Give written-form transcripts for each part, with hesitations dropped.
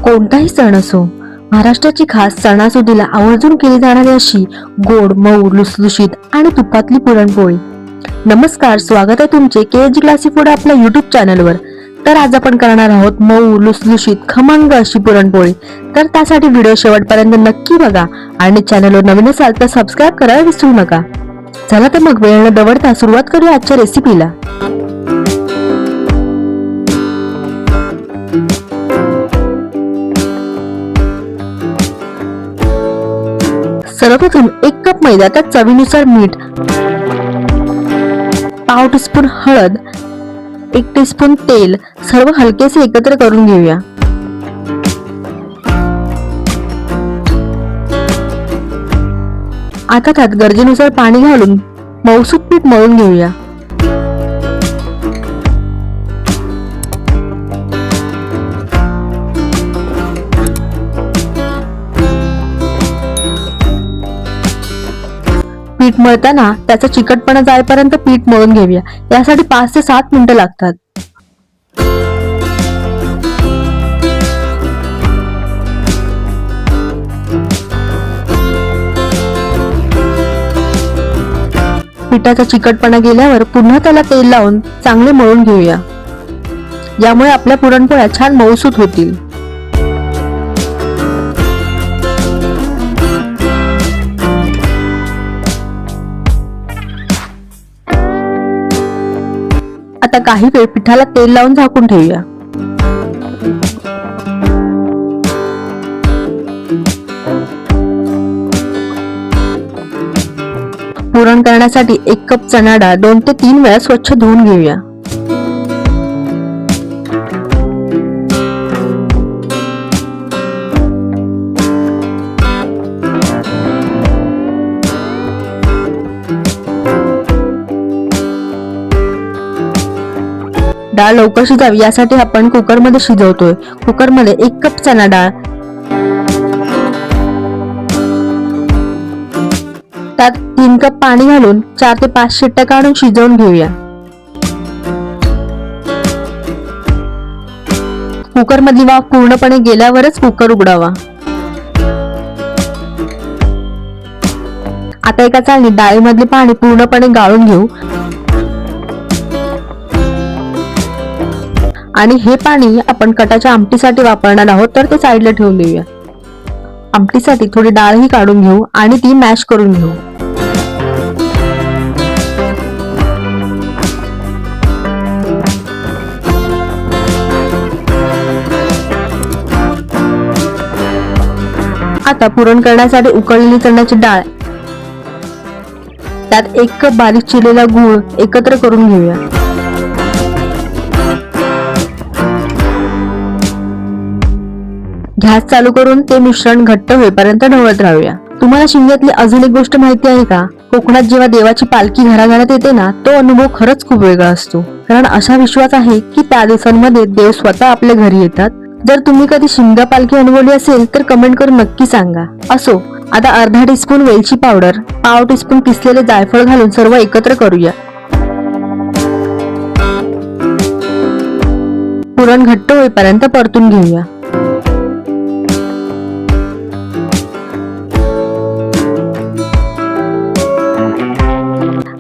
कोणताही सण असो, महाराष्ट्राची खास सणासुदीला आवर्जून केली जाणारी अशी गोड, मऊ, लुसलुशीत आणि तुपातली पुरणपोळी. नमस्कार, स्वागत आहे तुमचे केजी क्लासी फूड आपल्या युट्यूब चॅनलवर. तर आज आपण करणार आहोत मऊ, लुसलुशीत, खमंग अशी पुरणपोळी. तर त्यासाठी व्हिडिओ शेवटपर्यंत नक्की बघा आणि चॅनलवर नवीन असाल तर सबस्क्राईब करायला विसरू नका. चला तर मग वेळ न दवडता सुरुवात करूया आजच्या रेसिपीला. सर्वप्रथम 1 कप मैदा, त्यात चवीनुसार मीठ, पाव टीस्पून हळद, 1 टीस्पून तेल सर्व हलकेसे एकत्र करून घेऊया. आता त्यात गरजेनुसार पाणी घालून मऊसूत पीठ मळून घेऊया. पीठ मळताना त्याचा चिकटपणा जाईपर्यंत पीठ मळून घेऊया. यासाठी 5 ते 7 मिनिटं लागतात. पिठाचा चिकटपणा गेल्यावर पुन्हा त्याला तेल लावून चांगले मळून घेऊया. यामुळे आपल्या पुरणपोळ्या छान मऊसूत होतील. आता काही वेळ पिठाला तेल लावून झाकून ठेवूया. पुरण करण्यासाठी 1 कप चणा डाळ 2 ते 3 वेळा स्वच्छ धुवून घेऊया. डाळ लवकर शिजावी यासाठी आपण कुकरमध्ये शिजवतोय. कुकरमध्ये 1 कप चणा डाळ, त्यात 3 कप पाणी घालून 4 ते 5 शिट्ट्या काढून शिजवून घेऊया. कुकर मधली वाफ पूर्णपणे गेल्यावरच कुकर उघडावा. आता एका चाळणीत डाळीमधले पाणी पूर्णपणे गाळून घेऊ आणि हे पाणी आपण कटाच्या आमटीसाठी वापरणार आहोत, तर ते साईडला ठेवून देऊया. आमटीसाठी थोडी डाळही काढून घेऊ आणि ती मॅश करून घेऊ. आता पुरण करण्यासाठी उकळलेली चण्याची डाळ, त्यात 1 कप बारीक चिरलेला गूळ एकत्र करून घेऊया. गॅस चालू करून ते मिश्रण घट्ट होईपर्यंत ढवळत राहूया. तुम्हाला शिमग्यातली अजून एक गोष्ट माहिती आहे का? कोकणात जेव्हा देवाची पालखी घराघरात येते ना, तो अनुभव खरंच खूप वेगळा असतो. कारण असा विश्वास आहे की त्या दिवसांमध्ये देव स्वतः आपल्या घरी येतात. जर तुम्ही कधी शिमगा पालखी अनुभवली असेल तर कमेंट करून नक्की सांगा. असो, आता अर्धा टीस्पून वेलची पावडर, पाव टीस्पून किसलेले जायफळ घालून सर्व एकत्र करूया. पुरण घट्ट होईपर्यंत परतून घेऊया.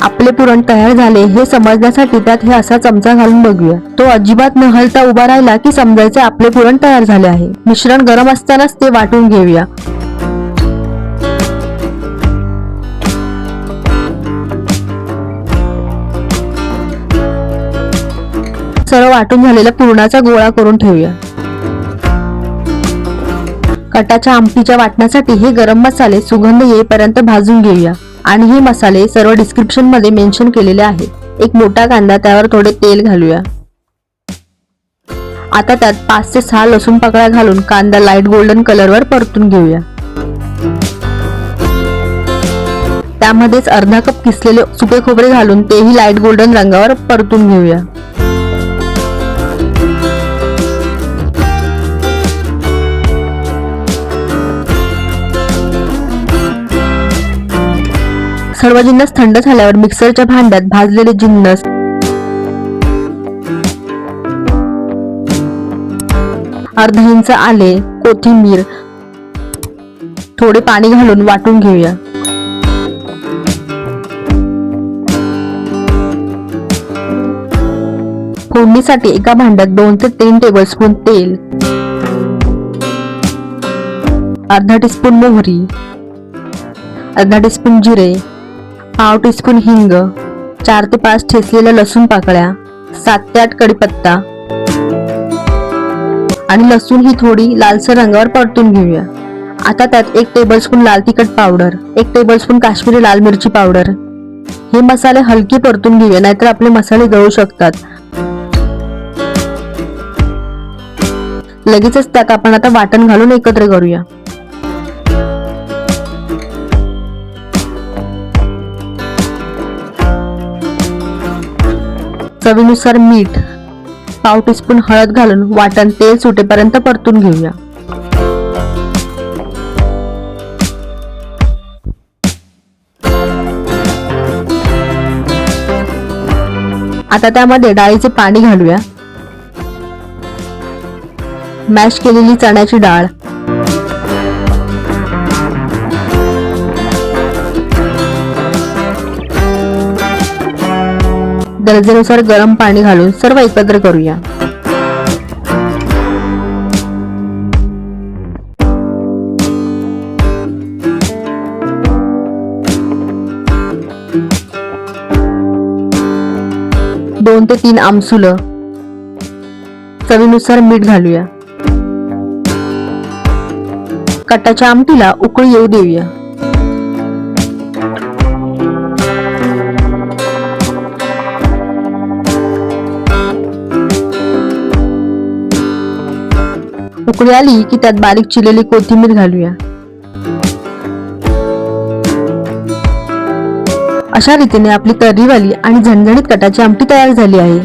आपले पुरण तयार झाले हे समजण्यासाठी त्यात हे असा चमचा घालून बघूया. तो अजिबात न हलता उभा राहिला की समजायचे आपले पुरण तयार झाले आहे. मिश्रण गरम असतानाच ते वाटून घेऊया. सर्व वाटून झालेला पुरणाचा गोळा करून ठेवूया. कटाच्या आमटीच्या वाटण्यासाठी हे गरम मसाले सुगंध येईपर्यंत भाजून घेऊया आणि हे मसाले सर्व डिस्क्रिप्शन मध्ये मेन्शन केलेले आहेत. 1 मोठा कांदा, त्यावर थोडे तेल घालूया. आता त्यात 5 ते 6 लसूण पाकळ्या घालून कांदा लाईट गोल्डन कलरवर परतून घेऊया. त्यामध्येच अर्धा कप किसलेले सुके खोबरे घालून तेही लाईट गोल्डन रंगावर परतून घेऊया. सर्व जिन्नस थंड झाल्यावर मिक्सरच्या भांड्यात भाजलेले जिन्नस, अर्धा इंच आले, कोथिंबीर, थोडे पाणी घालून वाटून घेऊया. फोडणीसाठी एका भांड्यात 2 ते 3 टेबलस्पून तेल, अर्धा टीस्पून मोहरी, अर्धा टीस्पून जिरे, पाव टीस्पून हिंग, 4 ते 5 ठेचलेल्या लसूण पाकळ्या, 7 ते 8 कढीपत्ता आणि लसूण ही थोडी लालसर रंगावर परतून घेऊया. आता त्यात 1 टेबलस्पून लाल तिखट पावडर, 1 टेबलस्पून काश्मीरी लाल मिरची पावडर. हे मसाले हलके परतून घेऊया, नाहीतर आपले मसाले जळू शकतात. लगेचच त्यात आपण आता वाटण घालून एकत्र करूया. चवीनुसार मीठ, पाव टीस्पून हळद घालून वाटण तेल सुटेपर्यंत परतून घेऊया. आता त्यामध्ये डाळीचे पाणी घालूया. मॅश केलेली चण्याची डाळ, गरजेनुसार गरम पाणी घालून सर्व एकत्र करूया. दोन ते 3 आमसुलं, चवीनुसार मीठ घालूया. कटाच्या आमटीला उकळी येऊ देऊया. उकळी आली की त्यात बारीक चिरलेली कोथिंबीर घालूया. अशा रीतीने आपली तर्रीवाली आणि झणझणीत कटाची आमटी तयार झाली आहे.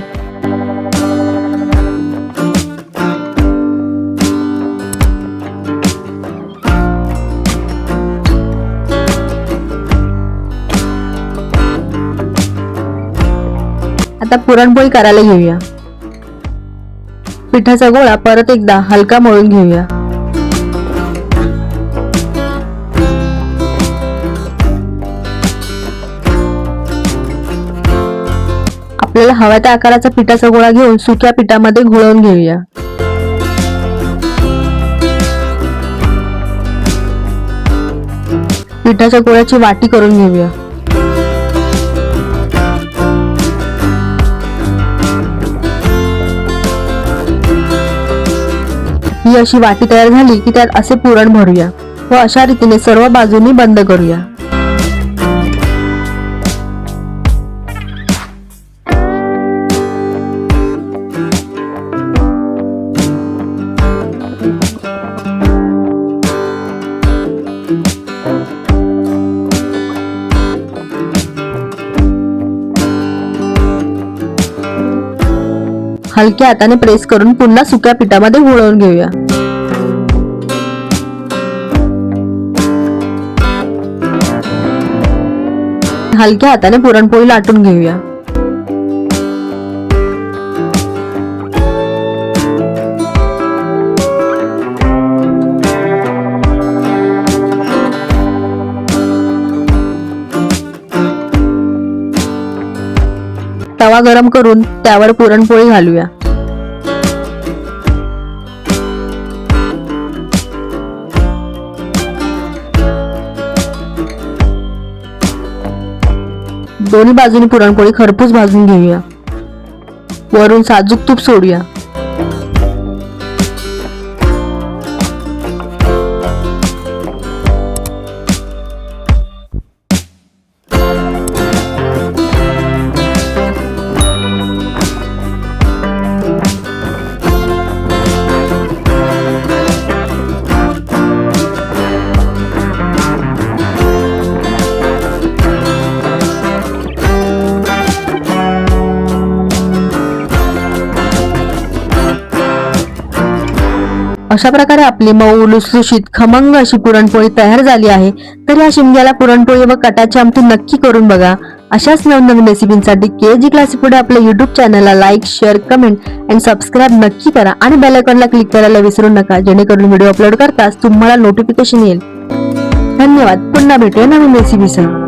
आता पुरणपोळी करायला घेऊया. पिठाचा गोळा परत एकदा हलका मळून घेऊया. आपल्याला हव्या त्या आकाराचा पिठाचा गोळा घेऊन सुक्या पिठामध्ये घोळवून घेऊया. पिठाच्या गोळ्याची वाटी करून घेऊया. ही अशी वाटी तयार झाली की त्यात असे पुरण भरूया व अशा रीतीने सर्व बाजूंनी बंद करूया. हलक्या हाताने प्रेस करून पुन्हा सुक्या पिठामध्ये घोळवून घेऊया. हलक्या हाताने पुरणपोळी लाटून घेऊया. तवा गरम करून त्यावर पुरणपोळी घालूया. दोन्ही बाजूनी पुरणपोळी खरपूस भाजून घेऊया. वरून साजूक तूप सोडूया. अशा प्रकारे आपली मऊ लुसलुशीत खमंग अशी पुरणपोळी तयार झाली आहे. तर या शिमग्याला पुरणपोळी व कटाची आमटी नक्की करून बघा अशाच नवनवीन रेसिपींसाठी केजी क्लासिक फूड आपल्या युट्यूब चॅनलला लाईक, शेअर, कमेंट आणि सबस्क्राईब नक्की करा आणि बेल आयकॉनला क्लिक करायला विसरू नका, जेणेकरून व्हिडिओ अपलोड करताच तुम्हाला नोटिफिकेशन येईल. धन्यवाद. पुन्हा भेटूया नवीन रेसिपीसह.